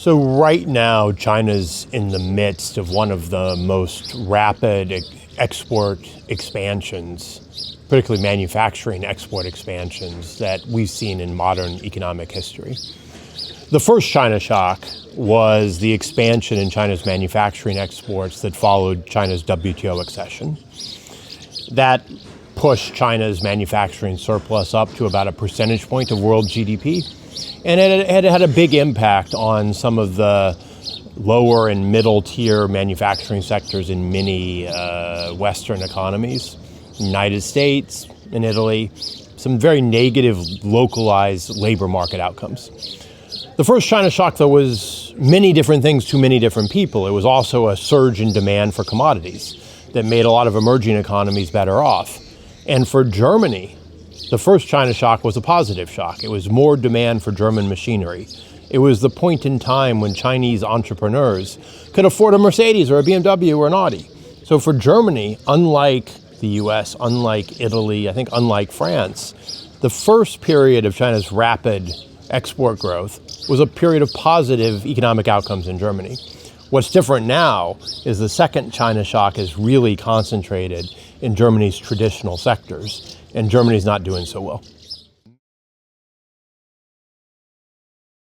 So right now, China's in the midst of one of the most rapid export expansions, particularly manufacturing export expansions, that we've seen in modern economic history. The first China shock was the expansion in China's manufacturing exports that followed China's WTO accession. That pushed China's manufacturing surplus up to about a percentage point of world GDP. And it had a big impact on some of the lower and middle tier manufacturing sectors in many Western economies, United States and Italy, some very negative localized labor market outcomes. The first China shock, though, was many different things to many different people. It was also a surge in demand for commodities that made a lot of emerging economies better off. And for Germany, the first China shock was a positive shock. It was more demand for German machinery. It was the point in time when Chinese entrepreneurs could afford a Mercedes or a BMW or an Audi. So for Germany, unlike the US, unlike Italy, I think unlike France, the first period of China's rapid export growth was a period of positive economic outcomes in Germany. What's different now is the second China shock is really concentrated in Germany's traditional sectors, and Germany's not doing so well.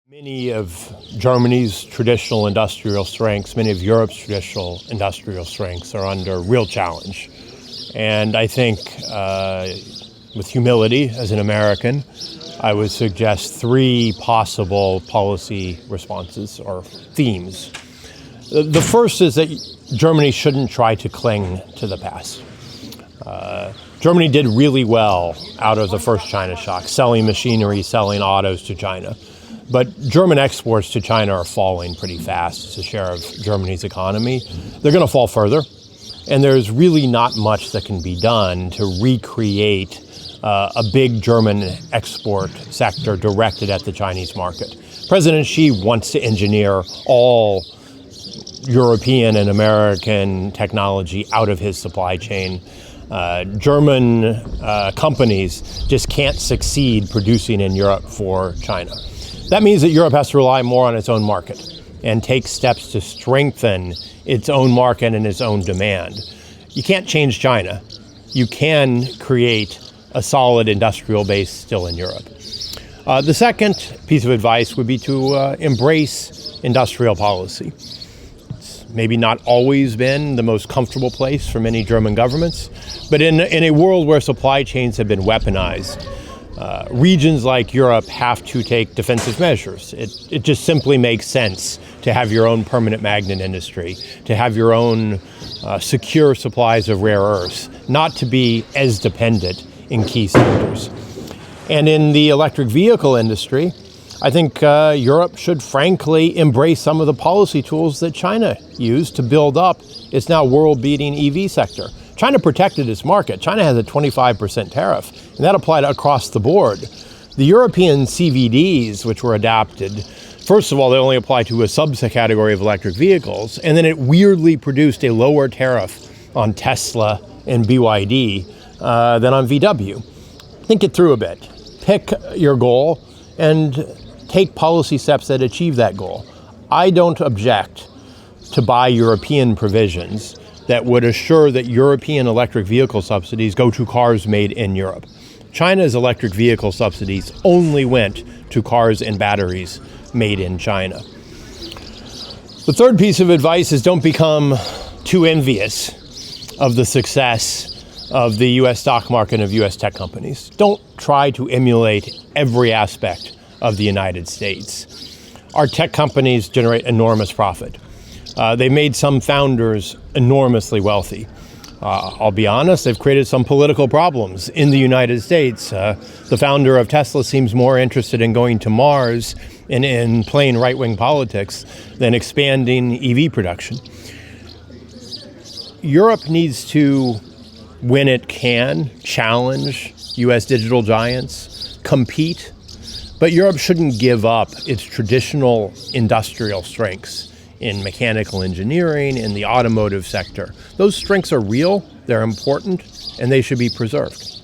Many of Germany's traditional industrial strengths, many of Europe's traditional industrial strengths are under real challenge. And I think with humility as an American, I would suggest three possible policy responses or themes. The first is that Germany shouldn't try to cling to the past. Germany did really well out of the first China shock, selling machinery, selling autos to China. But German exports to China are falling pretty fast as a share of Germany's economy. They're going to fall further, and there's really not much that can be done to recreate a big German export sector directed at the Chinese market. President Xi wants to engineer all European and American technology out of his supply chain. German companies just can't succeed producing in Europe for China. That means that Europe has to rely more on its own market and take steps to strengthen its own market and its own demand. You can't change China. You can create a solid industrial base still in Europe. The second piece of advice would be to embrace industrial policy. It's maybe not always been the most comfortable place for many German governments, but in a world where supply chains have been weaponized, regions like Europe have to take defensive measures. It just simply makes sense to have your own permanent magnet industry, to have your own secure supplies of rare earths, not to be as dependent in key sectors. And in the electric vehicle industry, I think Europe should frankly embrace some of the policy tools that China used to build up its now world-beating EV sector. China protected its market. China has a 25% tariff, and that applied across the board. The European CVDs, which were adopted, first of all, they only apply to a subcategory of electric vehicles, and then it weirdly produced a lower tariff on Tesla and BYD than on VW. Think it through a bit. Pick your goal and take policy steps that achieve that goal. I don't object to buy European provisions that would assure that European electric vehicle subsidies go to cars made in Europe. China's electric vehicle subsidies only went to cars and batteries made in China. The third piece of advice is don't become too envious of the success of the U.S. stock market and of U.S. tech companies. Don't try to emulate every aspect of the United States. Our tech companies generate enormous profit. They made some founders enormously wealthy. I'll be honest, they've created some political problems in the United States. The founder of Tesla seems more interested in going to Mars and in playing right-wing politics than expanding EV production. Europe needs to, when it can, challenge U.S. digital giants, compete, but Europe shouldn't give up its traditional industrial strengths in mechanical engineering, in the automotive sector. Those strengths are real, they're important, and they should be preserved.